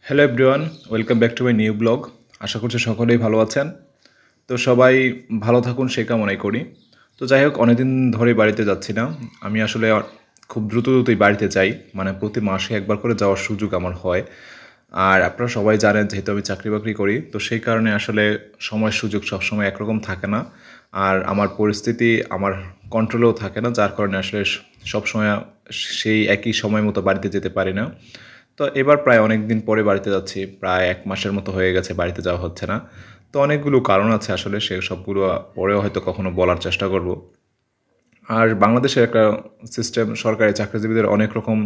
Hello everyone, welcome back to my new blog. আশা করছি সকলেই ভালো আছেন। তো সবাই ভালো থাকুন সেই কামনাই করি। তো যাই হোক, অনেকদিন ধরে বাড়িতে যাচ্ছি না। আমি আসলে খুব দ্রুতই বাড়িতে যাই, মানে প্রতি মাসে একবার করে যাওয়ার সুযোগ আমার হয়। আর আপনারা সবাই জানেন, যেহেতু আমি চাকরি বাকরি করি, তো সেই কারণে আসলে সময় সুযোগ সবসময় একরকম থাকে না। আর আমার পরিস্থিতি আমার কন্ট্রোলেও থাকে না, যার কারণে আসলে সবসময় সেই একই সময় মতো বাড়িতে যেতে পারি না। তো এবার প্রায় অনেক দিন পরে বাড়িতে যাচ্ছি, প্রায় 1 মাসের মতো হয়ে গেছে বাড়িতে যাওয়া হচ্ছে না। তো অনেকগুলো কারণ আছে আসলে, সে সবগুলো পরেও হয়তো কখনো বলার চেষ্টা করব। আর বাংলাদেশের একটা সিস্টেম, সরকারি চাকরিজীবীদের অনেক রকম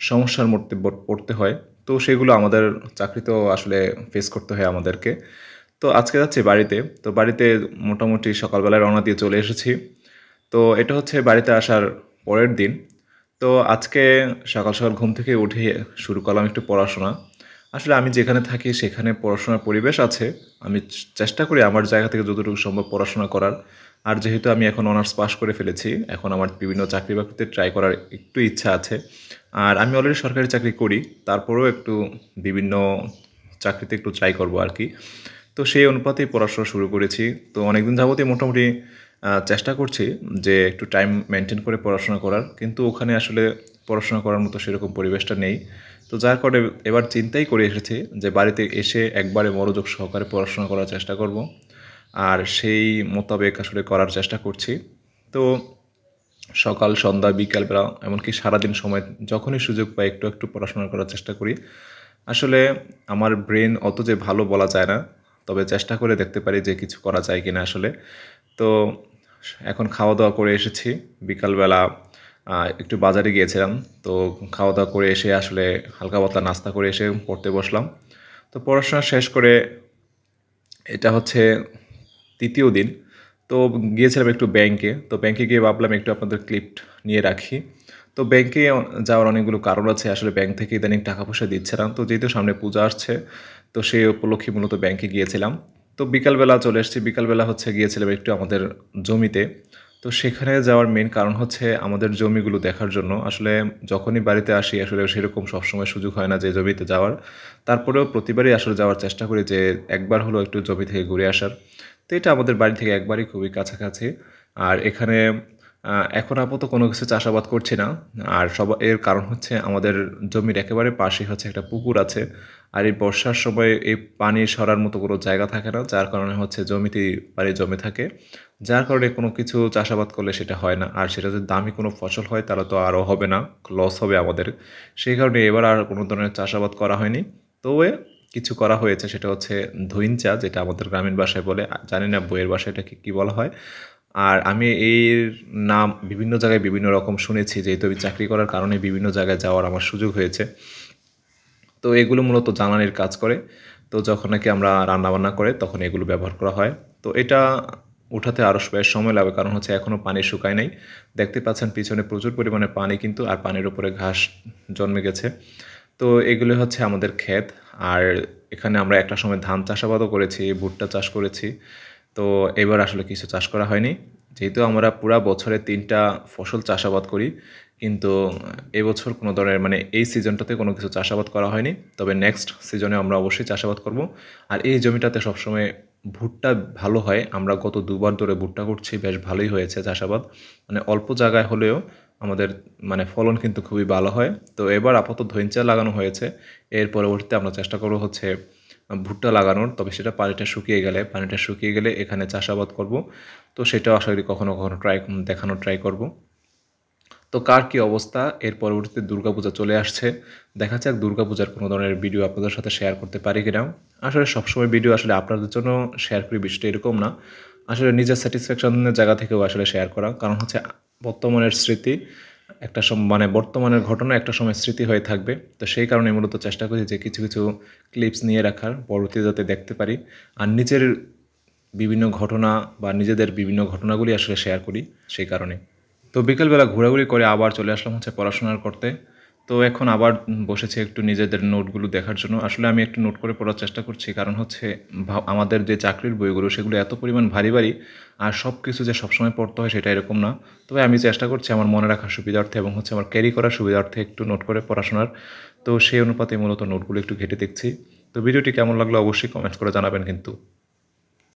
সমস্যার মধ্যে পড়তে হয়। তো সেগুলো আমাদের চাকরিতেও আসলে ফেস করতে হয় আমাদেরকে। তো আজকে যাচ্ছি বাড়িতে। তো বাড়িতে মোটামুটি সকালবেলায় রওনা দিয়ে চলে এসেছি। তো এটা হচ্ছে বাড়িতে আসার পরের দিন। তো আজকে সকাল সকাল ঘুম থেকে উঠে শুরু করলাম একটু পড়াশোনা। আসলে আমি যেখানে থাকি সেখানে পড়াশোনার পরিবেশ আছে। আমি চেষ্টা করি আমার জায়গা থেকে যতটুকু সম্ভব পড়াশোনা করার। আর যেহেতু আমি এখন অনার্স পাস করে ফেলেছি, এখন আমার বিভিন্ন চাকরি বাকরিতে ট্রাই করার একটু ইচ্ছা আছে। আর আমি অলরেডি সরকারি চাকরি করি, তারপরেও একটু বিভিন্ন চাকরিতে একটু ট্রাই করব আর কি। তো সেই অনুপাতেই পড়াশোনা শুরু করেছি। তো অনেকদিন যাবতই মোটামুটি চেষ্টা করছি যে একটু টাইম মেনটেন করে পড়াশোনা করার, কিন্তু ওখানে আসলে পড়াশোনা করার মতো সেরকম পরিবেশটা নেই। তো যার কারণে এবার চিন্তাই করে এসেছি যে বাড়িতে এসে একবারে মনোযোগ সহকারে পড়াশোনা করার চেষ্টা করব। আর সেই মোতাবেক আসলে করার চেষ্টা করছি। তো সকাল সন্ধ্যা বিকালবেলা এমনকি সারাদিন সময় যখনই সুযোগ পাই একটু একটু পড়াশোনা করার চেষ্টা করি। আসলে আমার ব্রেন অত যে ভালো বলা যায় না, তবে চেষ্টা করে দেখতে পারি যে কিছু করা যায় কিনা আসলে। তো এখন খাওয়া দাওয়া করে এসেছি বিকালবেলা। একটু বাজারে গিয়েছিলাম। তো খাওয়া দাওয়া করে এসে আসলে হালকা পাতলা নাস্তা করে এসে পড়তে বসলাম। তো পড়াশোনা শেষ করে এটা হচ্ছে ৩য় দিন। তো গিয়েছিলাম একটু ব্যাংকে। তো ব্যাংকে গিয়ে ভাবলাম একটু আপনাদের ক্লিপ নিয়ে রাখি। তো ব্যাংকে যাওয়ার অনেকগুলো কারণ আছে। আসলে ব্যাংক থেকে ইদানিং টাকা পয়সা দিচ্ছে না। তো যেহেতু সামনে পূজা আসছে, তো সেই উপলক্ষে মূলত ব্যাংকে গিয়েছিলাম। তো বিকালবেলা চলে এসেছি। বিকালবেলা হচ্ছে গিয়েছিলাম একটু আমাদের জমিতে। তো সেখানে যাওয়ার মেইন কারণ হচ্ছে আমাদের জমিগুলো দেখার জন্য। আসলে যখনই বাড়িতে আসি আসলে সেরকম সবসময় সুযোগ হয় না যে জমিতে যাওয়ার। তারপরেও প্রতিবারই আসলে যাওয়ার চেষ্টা করি যে একবার হলেও একটু জমি থেকে ঘুরে আসার। তো এটা আমাদের বাড়ি থেকে একবারই খুবই কাছাকাছি। আর এখানে এখন আপাতত কোনো কিছু চাষাবাদ করছি না। আর এর কারণ হচ্ছে আমাদের জমির একেবারে পাশেই হচ্ছে একটা পুকুর আছে। আর এই বর্ষার সময় এই পানি সরার মতো কোনো জায়গা থাকে না, যার কারণে হচ্ছে জমিতেই পানি জমে থাকে। যার কারণে কোনো কিছু চাষাবাদ করলে সেটা হয় না। আর সেটা যদি দামি কোনো ফসল হয় তাহলে তো আরও হবে না, লস হবে আমাদের। সেই কারণে এবার আর কোনো ধরনের চাষাবাদ করা হয়নি। তবে কিছু করা হয়েছে, সেটা হচ্ছে ধইঞ্চা, যেটা আমাদের গ্রামীণ ভাষায় বলে। জানি না বইয়ের ভাষায় এটাকে কী বলা হয়। আর আমি এর নাম বিভিন্ন জায়গায় বিভিন্ন রকম শুনেছি, যেহেতু আমি চাকরি করার কারণে বিভিন্ন জায়গায় যাওয়ার আমার সুযোগ হয়েছে। তো এগুলো মূলত জ্বালানির কাজ করে। তো যখন নাকি আমরা রান্নাবান্না করে তখন এগুলো ব্যবহার করা হয়। তো এটা উঠাতে আরও বেশ সময় লাগবে, কারণ হচ্ছে এখনও পানি শুকায় নাই। দেখতে পাচ্ছেন পিছনে প্রচুর পরিমাণে পানি কিন্তু, আর পানির উপরে ঘাস জন্মে গেছে। তো এগুলো হচ্ছে আমাদের ক্ষেত। আর এখানে আমরা একটা সময় ধান চাষাবাদও করেছি, ভুট্টা চাষ করেছি। তো এবার আসলে কিছু চাষ করা হয়নি। যেহেতু আমরা পুরা বছরে ৩টা ফসল চাষাবাদ করি, কিন্তু এবছর কোনো ধরনের মানে এই সিজনটাতে কোনো কিছু চাষাবাদ করা হয়নি। তবে নেক্সট সিজনে আমরা অবশ্যই চাষাবাদ করব। আর এই জমিটাতে সবসময় ভুট্টা ভালো হয়। আমরা গত ২ বার ধরে ভুট্টা করছি, বেশ ভালোই হয়েছে চাষাবাদ। মানে অল্প জায়গায় হলেও আমাদের মানে ফলন কিন্তু খুবই ভালো হয়। তো এবার আপাতত ধইঞ্চা লাগানো হয়েছে। এর পরবর্তীতে আমরা চেষ্টা করব হচ্ছে ভুট্টা লাগানোর। তবে সেটা পানিটা শুকিয়ে গেলে এখানে চাষাবাদ করব। তো সেটাও আশা করি কখনো কখনো দেখানোর ট্রাই করব। তো কার কী অবস্থা, এর পরবর্তীতে দুর্গাপূজা চলে আসছে। দেখা যাক দুর্গাপূজার কোনো ধরনের ভিডিও আপনাদের সাথে শেয়ার করতে পারি কিনা। আসলে সবসময় ভিডিও আসলে আপনাদের জন্য শেয়ার করি বিষয়টা এরকম না। আসলে নিজের স্যাটিসফ্যাকশনের জায়গা থেকেও আসলে শেয়ার করা। কারণ হচ্ছে বর্তমানের স্মৃতি একটা মানে বর্তমানের ঘটনা একটা সময় স্মৃতি হয়ে থাকবে। তো সেই কারণে মূলত চেষ্টা করি যে কিছু কিছু ক্লিপস নিয়ে রাখার, পরবর্তীতে যাতে দেখতে পারি। আর নিজের বিভিন্ন ঘটনা বা নিজেদের বিভিন্ন ঘটনাগুলি আসলে শেয়ার করি সেই কারণে। তো বিকেলবেলা ঘোরাঘুরি করে আবার চলে আসলাম হচ্ছে পড়াশোনা করতে। তো এখন আবার বসেছি একটু নিজেদের নোটগুলো দেখার জন্য। আসলে আমি একটু নোট করে পড়ার চেষ্টা করছি। কারণ হচ্ছে আমাদের যে চাকরির বইগুলো সেগুলো এত পরিমাণ ভারী, ভারী আর সবকিছু যে সবসময় পড়তে হয় সেটা এরকম না। তবে আমি চেষ্টা করছি আমার মনে রাখার সুবিধার্থে এবং হচ্ছে আমার ক্যারি করার সুবিধার্থে একটু নোট করে পড়াশোনার। তো সেই অনুপাতে মূলত নোটগুলো একটু ঘেঁটে দেখছি। তো ভিডিওটি কেমন লাগলো অবশ্যই কমেন্টস করে জানাবেন কিন্তু।